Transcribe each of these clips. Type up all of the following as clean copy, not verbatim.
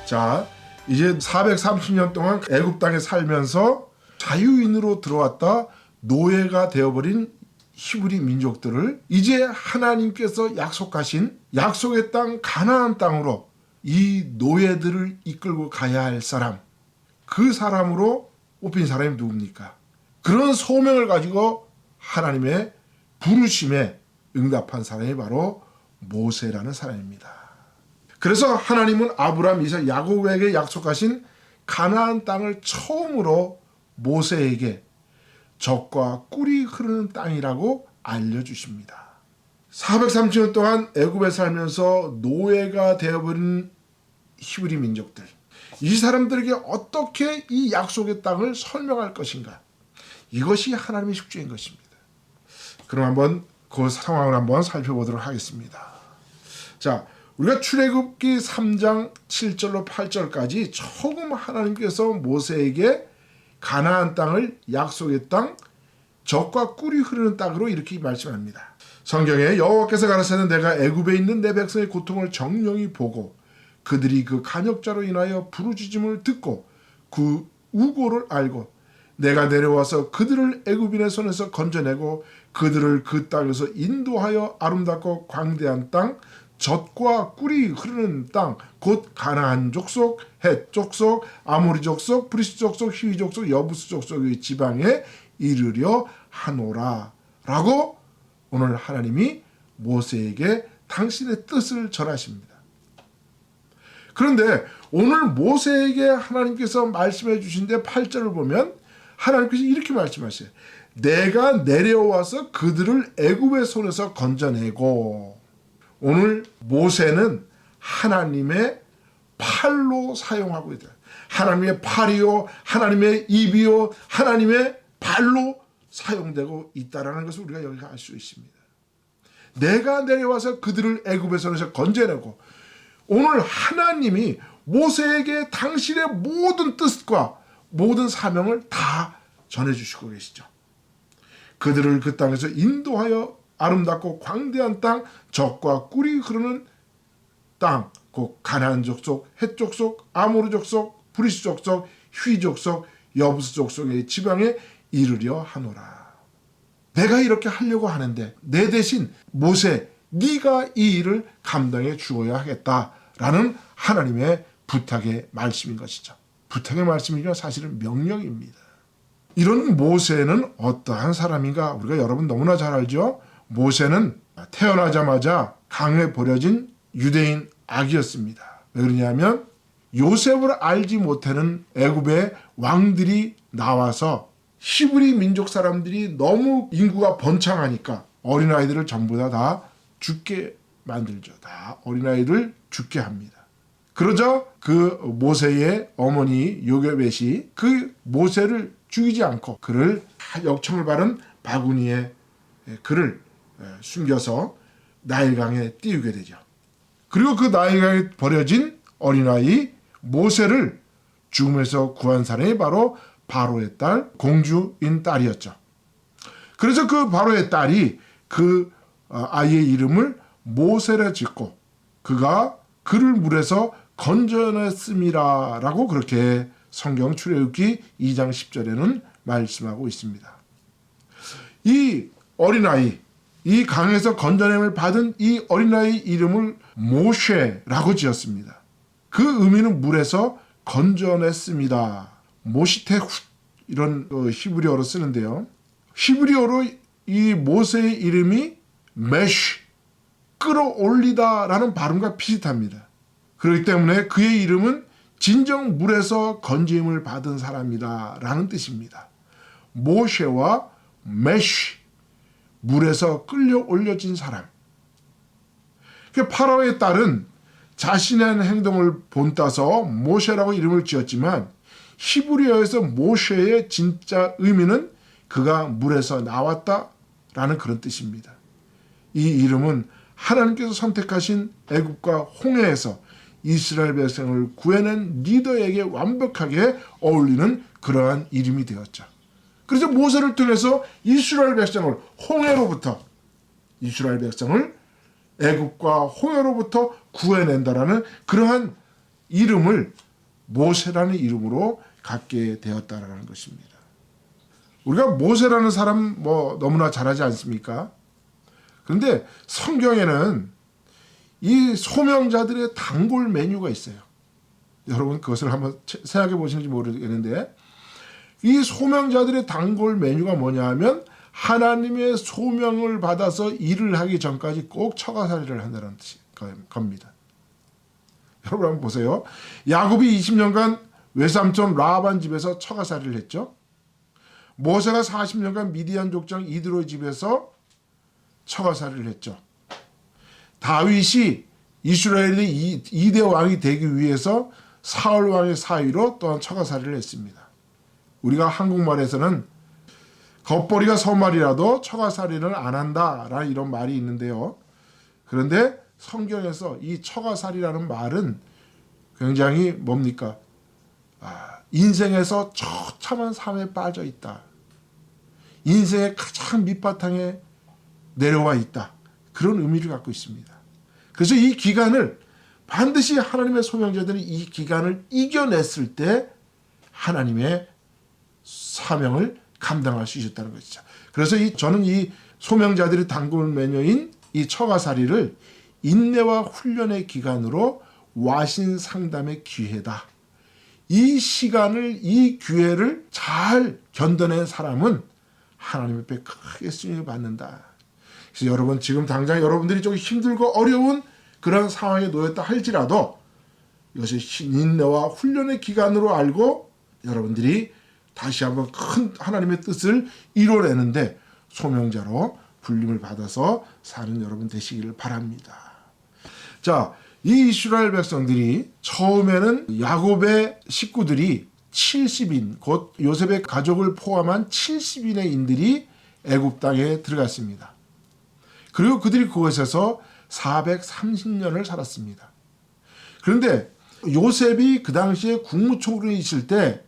자, 이제 430년 동안 애굽 땅에 살면서 자유인으로 들어왔다 노예가 되어버린 히브리 민족들을 이제 하나님께서 약속하신 약속의 땅 가나안 땅으로 이 노예들을 이끌고 가야 할 사람, 그 사람으로 뽑힌 사람이 누굽니까? 그런 소명을 가지고 하나님의 부르심에 응답한 사람이 바로 모세라는 사람입니다. 그래서 하나님은 아브라함, 이삭, 야곱에게 약속하신 가나안 땅을 처음으로 모세에게 젖과 꿀이 흐르는 땅이라고 알려주십니다. 430년 동안 애굽에 살면서 노예가 되어버린 히브리 민족들, 이 사람들에게 어떻게 이 약속의 땅을 설명할 것인가, 이것이 하나님의 숙제인 것입니다. 그럼 한번 그 상황을 한번 살펴보도록 하겠습니다. 자, 우리가 출애굽기 3장 7절로 8절까지 처음 하나님께서 모세에게 가나안 땅을 약속의 땅, 젖과 꿀이 흐르는 땅으로 이렇게 말씀합니다. 성경에 여호와께서 가라사대 내가 애굽에 있는 내 백성의 고통을 정령히 보고 그들이 그 간역자로 인하여 부르짖음을 듣고 그 우고를 알고 내가 내려와서 그들을 애굽인의 손에서 건져내고 그들을 그 땅에서 인도하여 아름답고 광대한 땅, 젖과 꿀이 흐르는 땅, 곧 가나안 족속, 헷 족속, 아모리 족속, 브리스 족속, 히위 족속, 여부스 족속의 지방에 이르려 하노라 라고 오늘 하나님이 모세에게 당신의 뜻을 전하십니다. 그런데 오늘 모세에게 하나님께서 말씀해 주신데 8절을 보면 하나님께서 이렇게 말씀하세요. 내가 내려와서 그들을 애굽의 손에서 건져내고, 오늘 모세는 하나님의 팔로 사용하고 있다. 하나님의 팔이요, 하나님의 입이요, 하나님의 발로 사용되고 있다는 것을 우리가 여기 알 수 있습니다. 내가 내려와서 그들을 애굽의 손에서 건져내고, 오늘 하나님이 모세에게 당신의 모든 뜻과 모든 사명을 다 전해주시고 계시죠. 그들을 그 땅에서 인도하여 아름답고 광대한 땅, 젖과 꿀이 흐르는 땅, 곧 가나안 족속, 헷 족속, 아모르 족속, 브리스 족속, 휘 족속, 여부스 족속의 지방에 이르려 하노라. 내가 이렇게 하려고 하는데 내 대신 모세, 네가 이 일을 감당해 주어야 하겠다라는 하나님의 부탁의 말씀인 것이죠. 부탁의 말씀이죠. 사실은 명령입니다. 이런 모세는 어떠한 사람인가? 우리가 여러분 너무나 잘 알죠. 모세는 태어나자마자 강에 버려진 유대인 아기였습니다. 왜 그러냐면 요셉을 알지 못하는 애굽의 왕들이 나와서 히브리 민족 사람들이 너무 인구가 번창하니까 어린아이들을 전부 다 죽게 만들죠. 다 어린아이들 죽게 합니다. 그러자 그 모세의 어머니 요게벳이 그 모세를 죽이지 않고 그를 역청을 바른 바구니에 그를 숨겨서 나일강에 띄우게 되죠. 그리고 그 나일강에 버려진 어린아이 모세를 죽음에서 구한 사람이 바로 바로의 딸, 공주인 딸이었죠. 그래서 그 바로의 딸이 그 아이의 이름을 모세라 짓고 그가 그를 물에서 건져냈음이라 라고 그렇게 성경 출애굽기 2장 10절에는 말씀하고 있습니다. 이 어린아이, 이 강에서 건져냄을 받은 이 어린아이 이름을 모셰라고 지었습니다. 그 의미는 물에서 건져냈습니다. 모시테후 이런 히브리어로 쓰는데요. 히브리어로 이 모세의 이름이 메쉬, 끌어올리다라는 발음과 비슷합니다. 그렇기 때문에 그의 이름은 진정 물에서 건짐을 받은 사람이다 라는 뜻입니다. 모셰와 메쉬, 물에서 끌려 올려진 사람. 파라오의 딸은 자신의 행동을 본따서 모셰라고 이름을 지었지만 히브리어에서 모셰의 진짜 의미는 그가 물에서 나왔다라는 그런 뜻입니다. 이 이름은 하나님께서 선택하신 애굽과 홍해에서 이스라엘 백성을 구해낸 리더에게 완벽하게 어울리는 그러한 이름이 되었죠. 그래서 모세를 통해서 이스라엘 백성을 홍해로부터 이스라엘 백성을 애굽과 홍해로부터 구해낸다라는 그러한 이름을 모세라는 이름으로 갖게 되었다라는 것입니다. 우리가 모세라는 사람 뭐 너무나 잘 알지 않습니까? 그런데 성경에는 이 소명자들의 단골 메뉴가 있어요. 여러분 그것을 한번 생각해 보시는지 모르겠는데, 이 소명자들의 단골 메뉴가 뭐냐 하면 하나님의 소명을 받아서 일을 하기 전까지 꼭 처가살이를 한다는 겁니다. 여러분 한번 보세요. 야곱이 20년간 외삼촌 라반 집에서 처가살이를 했죠. 모세가 40년간 미디안 족장 이드로의 집에서 처가살이를 했죠. 다윗이 이스라엘의 2대 왕이 되기 위해서 사울 왕의 사위로 또한 처가살이를 했습니다. 우리가 한국말에서는 겉벌이가 서말이라도 처가살이는 안 한다라는 이런 말이 있는데요. 그런데 성경에서 이 처가살이라는 말은 굉장히 뭡니까? 인생에서 처참한 삶에 빠져 있다. 인생의 가장 밑바탕에 내려와 있다. 그런 의미를 갖고 있습니다. 그래서 이 기간을 반드시 하나님의 소명자들이 이 기간을 이겨냈을 때 하나님의 사명을 감당할 수 있었다는 것이죠. 그래서 저는 이 소명자들의 단골 메뉴인 이 처가살이를 인내와 훈련의 기간으로 와신 상담의 기회다. 이 시간을, 이 기회를 잘 견뎌낸 사람은 하나님 앞에 크게 쓰임을 받는다. 그래서 여러분 지금 당장 여러분들이 좀 힘들고 어려운 그런 상황에 놓였다 할지라도 이것이 인내와 훈련의 기간으로 알고 여러분들이 다시 한번 큰 하나님의 뜻을 이뤄내는데 소명자로 불림을 받아서 사는 여러분 되시기를 바랍니다. 자, 이 이스라엘 백성들이 처음에는 야곱의 식구들이 70인, 곧 요셉의 가족을 포함한 70인의 인들이 애굽 땅에 들어갔습니다. 그리고 그들이 그곳에서 430년을 살았습니다. 그런데 요셉이 그 당시에 국무총리로 있을 때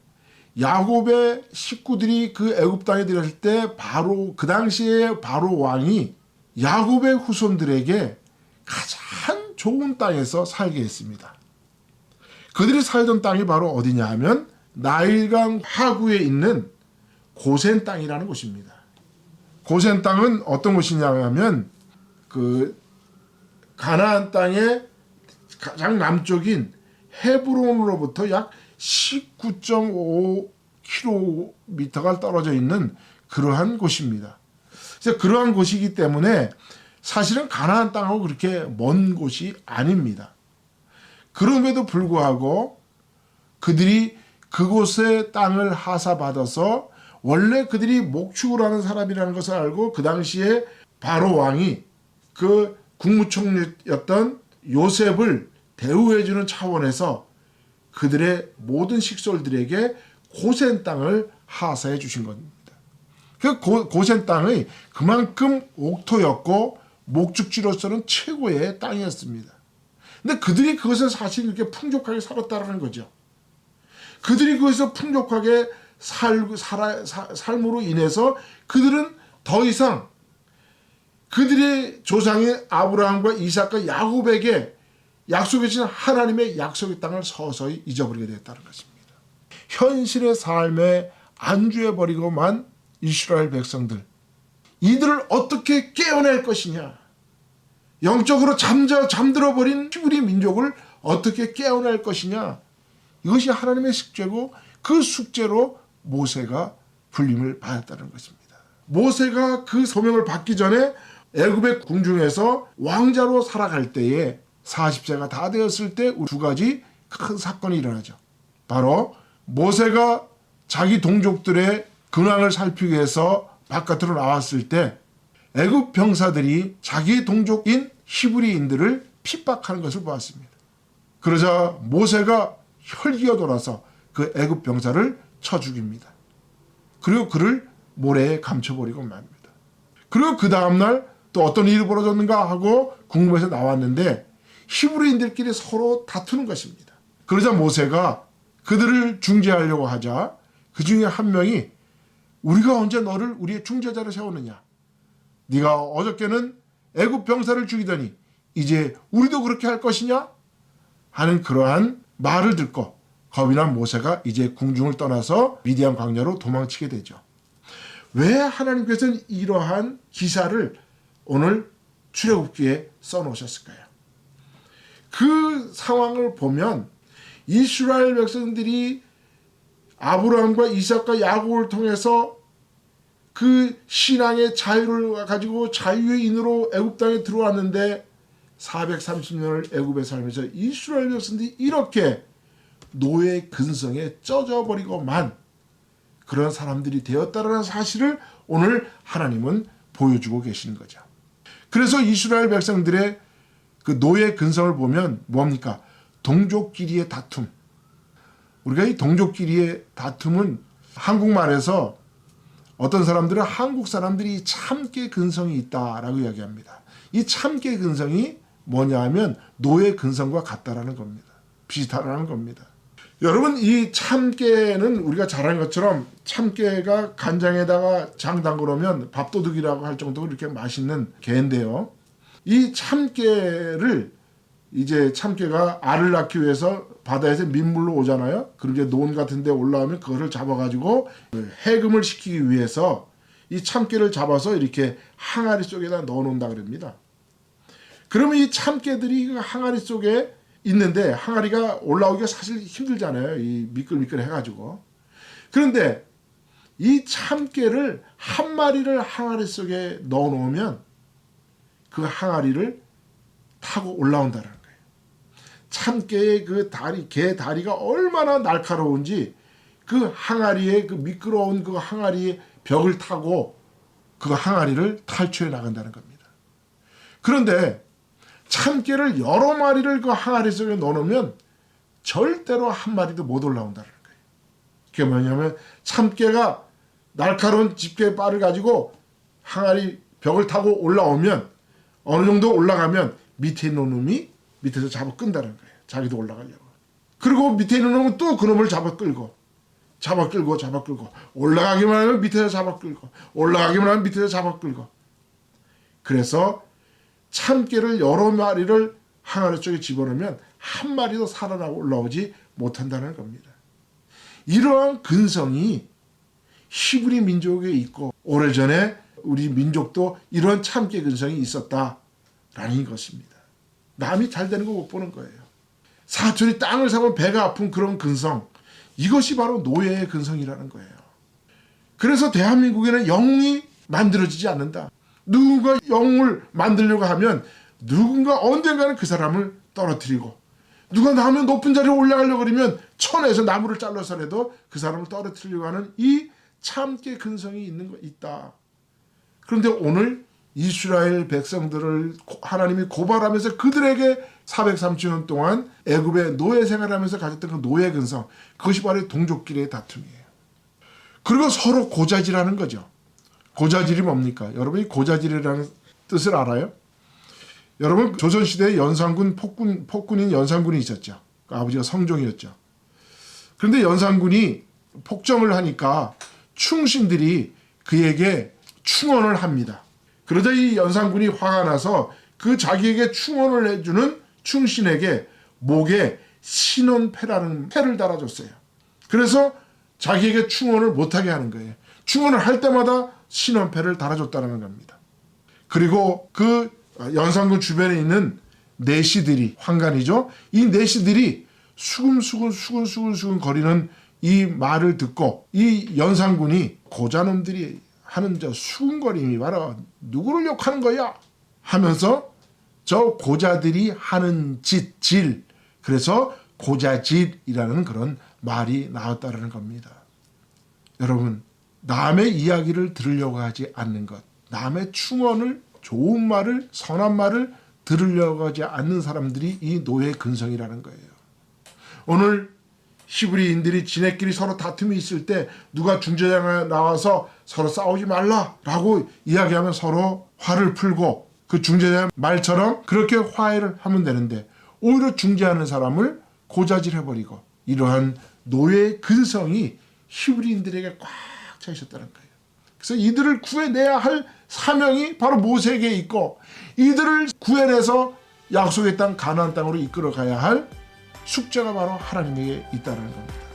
야곱의 식구들이 그 애굽 땅에 들어갔을 때 바로 그 당시에 바로 왕이 야곱의 후손들에게 가장 좋은 땅에서 살게 했습니다. 그들이 살던 땅이 바로 어디냐 하면 나일강 하구에 있는 고센 땅이라는 곳입니다. 고센 땅은 어떤 곳이냐 하면 그 가나안 땅의 가장 남쪽인 헤브론으로부터 약 19.5km가 떨어져 있는 그러한 곳입니다. 그래서 그러한 곳이기 때문에 사실은 가나안 땅하고 그렇게 먼 곳이 아닙니다. 그럼에도 불구하고 그들이 그곳의 땅을 하사받아서 원래 그들이 목축을 하는 사람이라는 것을 알고 그 당시에 바로 왕이 그 국무총리였던 요셉을 대우해주는 차원에서 그들의 모든 식솔들에게 고센 땅을 하사해 주신 겁니다. 그 고센 땅이 그만큼 옥토였고 목축지로서는 최고의 땅이었습니다. 근데 그들이 그것을 사실 이렇게 풍족하게 살았다는 거죠. 그들이 그것을 풍족하게 삶으로 인해서 그들은 더 이상 그들의 조상의 아브라함과 이삭과 야곱에게 약속해 주신 하나님의 약속의 땅을 서서히 잊어버리게 되었다는 것입니다. 현실의 삶에 안주해버리고만 이스라엘 백성들, 이들을 어떻게 깨어낼 것이냐, 영적으로 잠들어버린 히브리 민족을 어떻게 깨어낼 것이냐, 이것이 하나님의 숙제고 그 숙제로 모세가 불림을 받았다는 것입니다. 모세가 그 소명을 받기 전에 애굽의 궁중에서 왕자로 살아갈 때에 40세가 다 되었을 때 두 가지 큰 사건이 일어나죠. 바로 모세가 자기 동족들의 근황을 살피기 위해서 바깥으로 나왔을 때 애굽 병사들이 자기 동족인 히브리인들을 핍박하는 것을 보았습니다. 그러자 모세가 혈기가 돌아서 그 애굽 병사를 쳐 죽입니다. 그리고 그를 모래에 감춰버리고 맙니다. 그리고 그 다음날 또 어떤 일이 벌어졌는가 하고 궁금해서 나왔는데 히브리인들끼리 서로 다투는 것입니다. 그러자 모세가 그들을 중재하려고 하자 그 중에 한 명이 우리가 언제 너를 우리의 중재자로 세우느냐, 네가 어저께는 애굽 병사를 죽이더니 이제 우리도 그렇게 할 것이냐 하는 그러한 말을 듣고 겁이 난 모세가 이제 궁중을 떠나서 미디안 광야로 도망치게 되죠. 왜 하나님께서는 이러한 기사를 오늘 출애굽기에 써놓으셨을까요? 그 상황을 보면 이스라엘 백성들이 아브라함과 이삭과 야곱을 통해서 그 신앙의 자유를 가지고 자유의 인으로 애굽 땅에 들어왔는데 430년을 애굽에 살면서 이스라엘 백성들이 이렇게 노예 근성에 쪄져버리고만 그런 사람들이 되었다는 사실을 오늘 하나님은 보여주고 계시는 거죠. 그래서 이스라엘 백성들의 그 노예 근성을 보면 뭡니까? 동족끼리의 다툼. 우리가 이 동족끼리의 다툼은 한국말에서 어떤 사람들은 한국 사람들이 참깨 근성이 있다라고 이야기합니다. 이 참깨 근성이 뭐냐 하면 노예 근성과 같다라는 겁니다. 비슷하다는 겁니다. 여러분, 이 참깨는 우리가 잘 아는 것처럼 참깨가 간장에다가 장 담그면 밥도둑이라고 할 정도로 이렇게 맛있는 게인데요. 이 참깨를 이제 참깨가 알을 낳기 위해서 바다에서 민물로 오잖아요. 그리고 이제 논 같은 데 올라오면 그거를 잡아가지고 해금을 시키기 위해서 이 참깨를 잡아서 이렇게 항아리 속에다 넣어놓는다 그럽니다. 그러면 이 참깨들이 그 항아리 속에 있는데 항아리가 올라오기가 사실 힘들잖아요. 이 미끌미끌 해가지고. 그런데 이 참깨를 한 마리를 항아리 속에 넣어놓으면 그 항아리를 타고 올라온다는 거예요. 참깨의 그 다리, 개 다리가 얼마나 날카로운지 그 항아리의 그 미끄러운 그 항아리의 벽을 타고 그 항아리를 탈출해 나간다는 겁니다. 그런데 참깨를 여러 마리를 그 항아리 속에 넣어놓으면 절대로 한 마리도 못 올라온다는 거예요. 그게 뭐냐면 참깨가 날카로운 집게발을 가지고 항아리 벽을 타고 올라오면 어느 정도 올라가면 밑에 있는 놈이 밑에서 잡아 끈다는 거예요. 자기도 올라가려고. 그리고 밑에 있는 놈은 또 그놈을 잡아 끌고 올라가기만 하면 밑에서 잡아 끌고 올라가기만 하면 밑에서 잡아 끌고. 그래서 참깨를 여러 마리를 항아리 쪽에 집어넣으면 한 마리도 살아나고 올라오지 못한다는 겁니다. 이러한 근성이 히브리 민족에 있고 오래전에 우리 민족도 이런 참깨 근성이 있었다라는 것입니다. 남이 잘 되는 거 못 보는 거예요. 사촌이 땅을 사면 배가 아픈 그런 근성, 이것이 바로 노예의 근성이라는 거예요. 그래서 대한민국에는 영이 만들어지지 않는다. 누군가 영을 만들려고 하면 누군가 언젠가는 그 사람을 떨어뜨리고 누가 나면 높은 자리에 올라가려고 그러면 천에서 나무를 잘라서라도 그 사람을 떨어뜨리려고 하는 이 참깨 근성이 있다. 그런데 오늘 이스라엘 백성들을 하나님이 고발하면서 그들에게 430년 동안 애굽의 노예 생활하면서 가졌던 그 노예 근성, 그것이 바로 동족끼리의 다툼이에요. 그리고 서로 고자질하는 거죠. 고자질이 뭡니까? 여러분이 고자질이라는 뜻을 알아요? 여러분, 조선시대에 연산군 폭군인 연산군이 있었죠. 그 아버지가 성종이었죠. 그런데 연산군이 폭정을 하니까 충신들이 그에게 충언을 합니다. 그러자 이 연산군이 화가 나서 그 자기에게 충언을 해주는 충신에게 목에 신원패라는 패를 달아줬어요. 그래서 자기에게 충언을 못하게 하는 거예요. 충언을 할 때마다 신원패를 달아줬다는 겁니다. 그리고 그 연산군 주변에 있는 내시들이, 환관이죠. 이 내시들이 수근수근 거리는 이 말을 듣고 이 연산군이 고자놈들이 하는 저 수근거림이 바로 누구를 욕하는 거야 하면서 저 고자들이 하는 질, 그래서 고자질이라는 그런 말이 나왔다는 겁니다. 여러분, 남의 이야기를 들으려고 하지 않는 것, 남의 충언을, 좋은 말을, 선한 말을 들으려고 하지 않는 사람들이 이 노예 근성이라는 거예요. 오늘 히브리인들이 지네끼리 서로 다툼이 있을 때 누가 중재자가 나와서 서로 싸우지 말라라고 이야기하면 서로 화를 풀고 그 중재자 말처럼 그렇게 화해를 하면 되는데 오히려 중재하는 사람을 고자질해버리고 이러한 노예 근성이 히브리인들에게 꽉 차 있었다는 거예요. 그래서 이들을 구해내야 할 사명이 바로 모세에게 있고 이들을 구해내서 약속의 땅 가나안 땅으로 이끌어가야 할 숙제가 바로 하나님에게 있다는 겁니다.